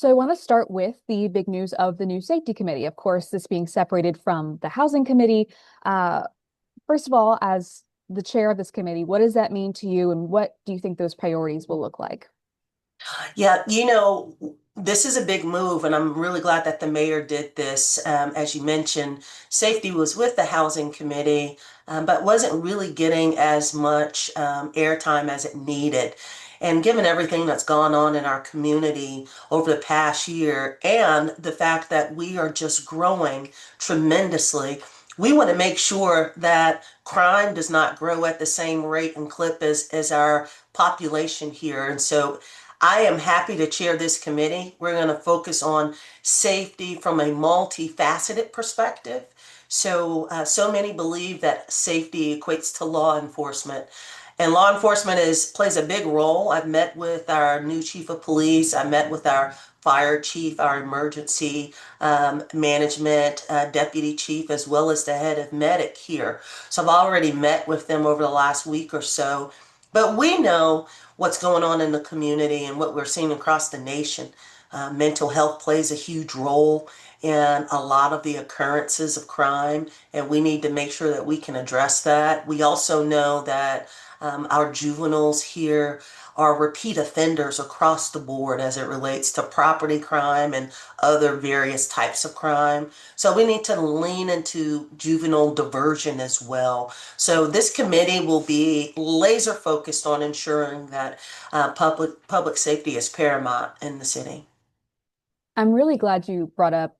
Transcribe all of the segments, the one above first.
So I want to start with the big news of the new safety committee. Of course, this being separated from the housing committee. Uh, First of all, as the chair of this committee, what does that mean to you, and what do you think those priorities will look like? Yeah, this is a big move, and I'm really glad that the mayor did this. As you mentioned, safety was with the housing committee, but wasn't really getting as much airtime as it needed. And given everything that's gone on in our community over the past year, and the fact that we are just growing tremendously, we want to make sure that crime does not grow at the same rate and clip as our population here. And so I am happy to chair this committee. We're going to focus on safety from a multifaceted perspective. So many believe that safety equates to law enforcement, and law enforcement plays a big role. I've met with our new chief of police. I met with our fire chief, our emergency management deputy chief, as well as the head of medic here. So I've already met with them over the last week or so. But we know what's going on in the community and what we're seeing across the nation. Mental health plays a huge role in a lot of the occurrences of crime, and we need to make sure that we can address that. We also know that our juveniles here are repeat offenders across the board as it relates to property crime and other various types of crime. So we need to lean into juvenile diversion as well. So this committee will be laser focused on ensuring that public safety is paramount in the city. I'm really glad you brought up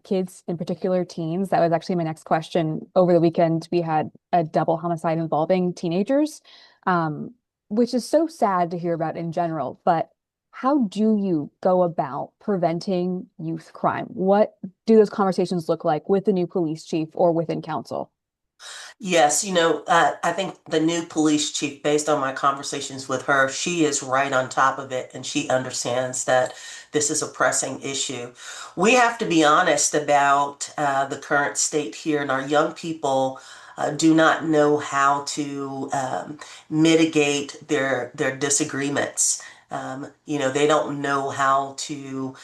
kids, in particular teens. That was actually my next question. Over the weekend, we had a double homicide involving teenagers, um, which is so sad to hear about in general. But how do you go about preventing youth crime? What do those conversations look like with the new police chief or within council? Yes, I think the new police chief, based on my conversations with her, she is right on top of it and she understands that this is a pressing issue. We have to be honest about the current state here, and our young people do not know how to mitigate their disagreements. They don't know how to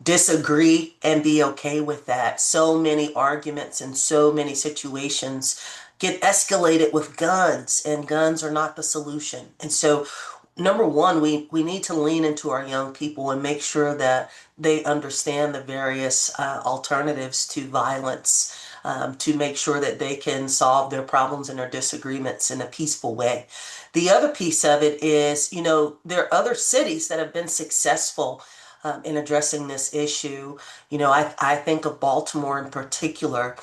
disagree and be okay with that. So many arguments and so many situations get escalated with guns, and guns are not the solution. And so, number one, we need to lean into our young people and make sure that they understand the various alternatives to violence. To make sure that they can solve their problems and their disagreements in a peaceful way. The other piece of it is, there are other cities that have been successful in addressing this issue. I think of Baltimore in particular.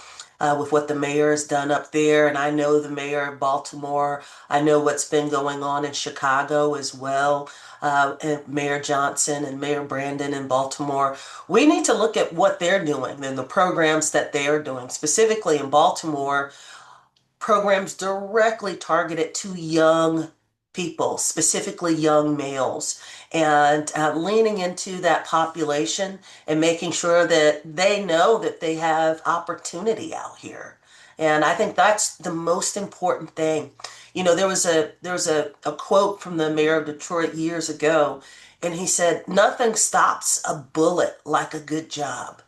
With what the mayor has done up there. And I know the mayor of Baltimore. I know what's been going on in Chicago as well. And Mayor Johnson and Mayor Brandon in Baltimore. We need to look at what they're doing and the programs that they are doing. Specifically in Baltimore, programs directly targeted to young people, specifically young males, and leaning into that population and making sure that they know that they have opportunity out here. And I think that's the most important thing. There was a quote from the mayor of Detroit years ago, and he said, "Nothing stops a bullet like a good job."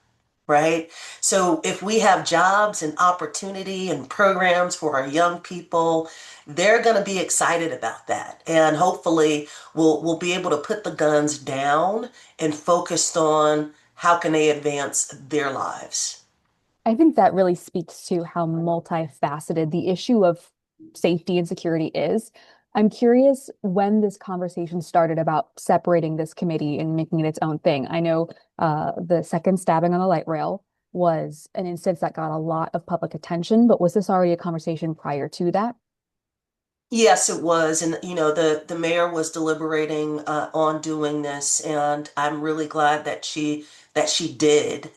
Right? So if we have jobs and opportunity and programs for our young people, they're going to be excited about that. And hopefully we'll be able to put the guns down and focused on how can they advance their lives. I think that really speaks to how multifaceted the issue of safety and security is. I'm curious when this conversation started about separating this committee and making it its own thing. I know the second stabbing on the light rail was an instance that got a lot of public attention, but was this already a conversation prior to that? Yes, it was. And, the mayor was deliberating on doing this, and I'm really glad that she did.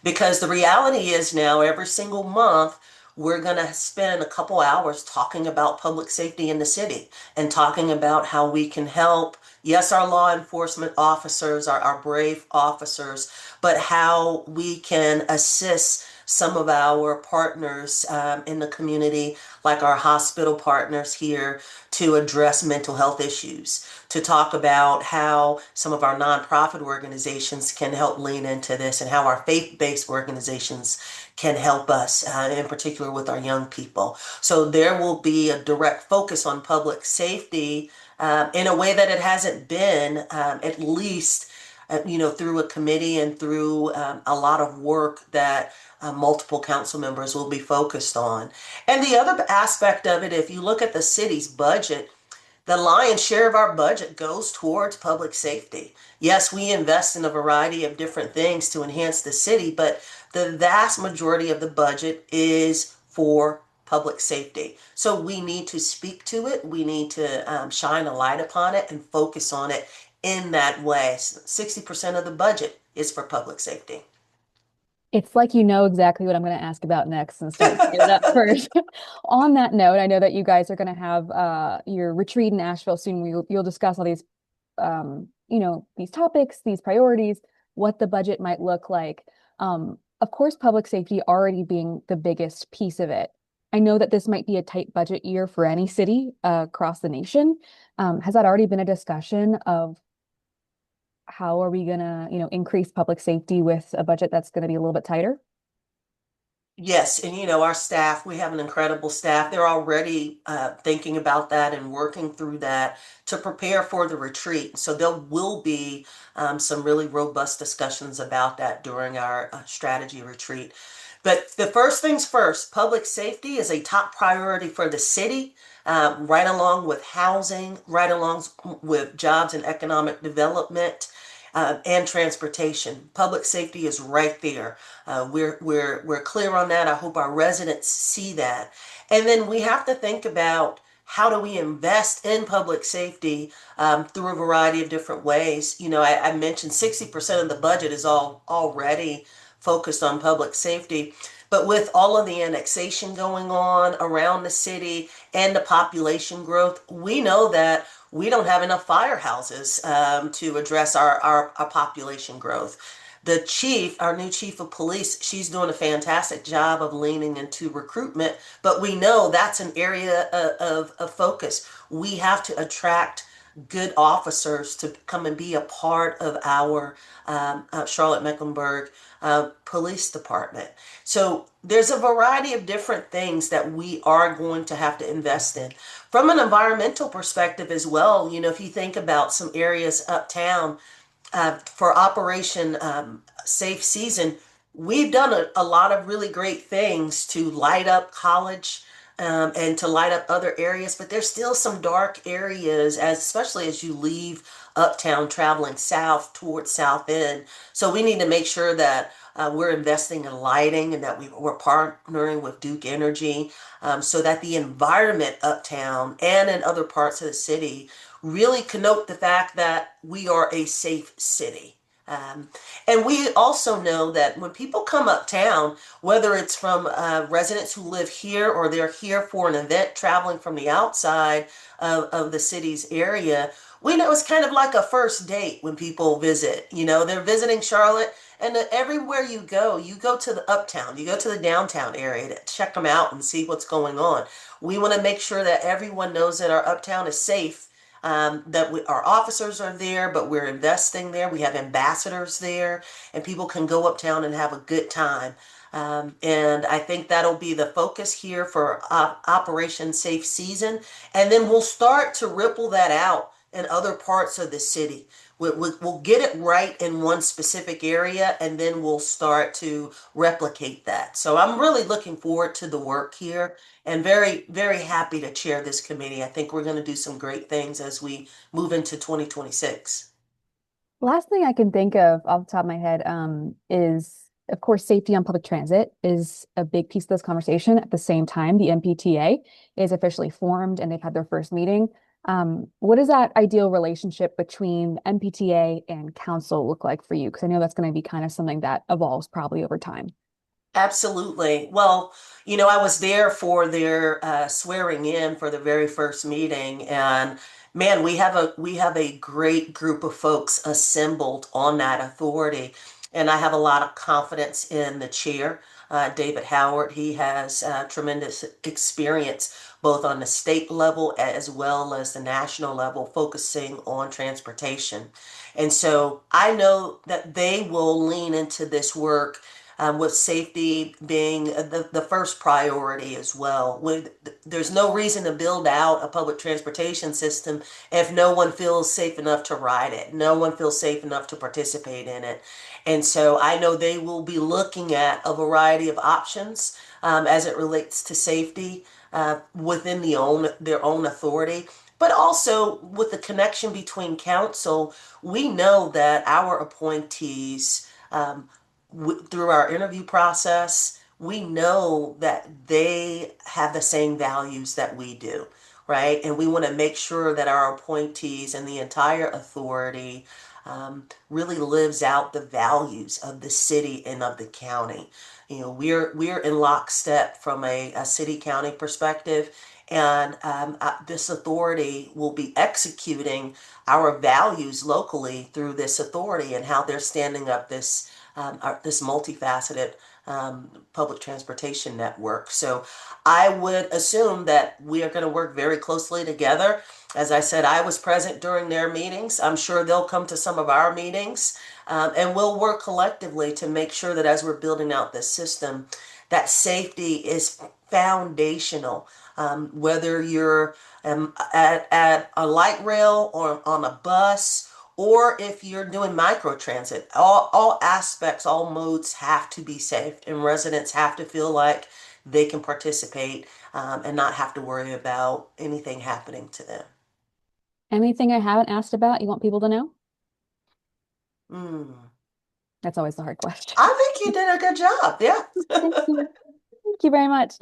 Because the reality is now every single month we're going to spend a couple hours talking about public safety in the city and talking about how we can help. Yes, our law enforcement officers, our brave officers, but how we can assist some of our partners in the community, like our hospital partners here, to address mental health issues, to talk about how some of our nonprofit organizations can help lean into this and how our faith-based organizations can help us, in particular with our young people. So there will be a direct focus on public safety in a way that it hasn't been, at least, through a committee and through a lot of work that multiple council members will be focused on. And the other aspect of it, if you look at the city's budget, the lion's share of our budget goes towards public safety. Yes, we invest in a variety of different things to enhance the city, but the vast majority of the budget is for public safety. So we need to speak to it. We need to shine a light upon it and focus on it in that way. 60% of the budget is for public safety. It's like you know exactly what I'm going to ask about next and start bringing it up first. On that note, I know that you guys are going to have your retreat in Asheville soon. You'll discuss all these these topics, these priorities, what the budget might look like. Of course, public safety already being the biggest piece of it. I know that this might be a tight budget year for any city across the nation. Has that already been a discussion of how are we gonna, increase public safety with a budget that's gonna be a little bit tighter? Yes, and our staff, we have an incredible staff. They're already thinking about that and working through that to prepare for the retreat. So there will be some really robust discussions about that during our strategy retreat. But the first things first, public safety is a top priority for the city, right along with housing, right along with jobs and economic development. And transportation. Public safety is right there. We're clear on that. I hope our residents see that. And then we have to think about how do we invest in public safety through a variety of different ways. I mentioned 60% of the budget is already focused on public safety. But with all of the annexation going on around the city and the population growth, we know that we don't have enough firehouses to address our population growth. The chief, our new chief of police, she's doing a fantastic job of leaning into recruitment, but we know that's an area of focus. We have to attract good officers to come and be a part of our Charlotte Mecklenburg Police Department. So there's a variety of different things that we are going to have to invest in. From an environmental perspective as well, if you think about some areas uptown for Operation Safe Season, we've done a lot of really great things to light up College and to light up other areas, but there's still some dark areas, especially as you leave uptown traveling south towards South End. So we need to make sure that we're investing in lighting and that we're partnering with Duke Energy so that the environment uptown and in other parts of the city really connote the fact that we are a safe city. Um, and we also know that when people come uptown, whether it's from residents who live here or they're here for an event traveling from the outside of the city's area, we know it's kind of like a first date when people visit. They're visiting Charlotte, and everywhere you go to the uptown, you go to the downtown area to check them out and see what's going on. We want to make sure that everyone knows that our uptown is safe, that our officers are there, but we're investing there. We have ambassadors there, and people can go uptown and have a good time. And I think that'll be the focus here for Operation Safe Season. And then we'll start to ripple that out in other parts of the city. We'll get it right in one specific area, and then we'll start to replicate that. So I'm really looking forward to the work here and very, very happy to chair this committee. I think we're going to do some great things as we move into 2026. Last thing I can think of off the top of my head is, of course, safety on public transit is a big piece of this conversation. At the same time, the MPTA is officially formed and they've had their first meeting. What does that ideal relationship between MPTA and council look like for you? Because I know that's going to be kind of something that evolves probably over time. Absolutely. Well, I was there for their swearing in for the very first meeting, and man, we have a great group of folks assembled on that authority, and I have a lot of confidence in the chair. David Howard. He has tremendous experience both on the state level as well as the national level, focusing on transportation. And so I know that they will lean into this work with safety being the first priority as well. There's no reason to build out a public transportation system if no one feels safe enough to ride it, no one feels safe enough to participate in it. And so I know they will be looking at a variety of options as it relates to safety within their own authority. But also with the connection between council, we know that our appointees through our interview process, we know that they have the same values that we do, right? And we want to make sure that our appointees and the entire authority really lives out the values of the city and of the county. You know, we're in lockstep from a city county perspective, and this authority will be executing our values locally through this authority and how they're standing up this multifaceted public transportation network. So I would assume that we are going to work very closely together. As I said, I was present during their meetings. I'm sure they'll come to some of our meetings, and we'll work collectively to make sure that as we're building out this system, that safety is foundational. Whether you're at a light rail or on a bus, or if you're doing microtransit, all aspects, all modes have to be safe, and residents have to feel like they can participate and not have to worry about anything happening to them. Anything I haven't asked about you want people to know? Mm. That's always the hard question. I think you did a good job. Yeah. Thank you. Thank you very much.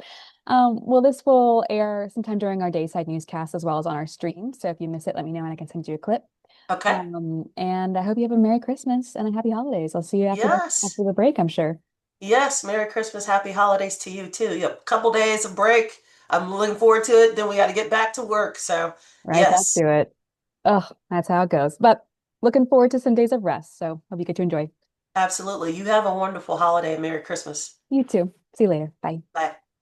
Well, this will air sometime during our Dayside newscast as well as on our stream. So if you miss it, let me know and I can send you a clip. Okay. And I hope you have a Merry Christmas and a Happy Holidays. I'll see you Yes. after the break, I'm sure. Yes. Merry Christmas. Happy holidays to you too. Yep. Couple days of break. I'm looking forward to it. Then we got to get back to work. So, Right back yes, to it. Oh, that's how it goes. But looking forward to some days of rest. So hope you get to enjoy. absolutely. You have a wonderful holiday. Merry Christmas. You too. See you later. Bye. Bye.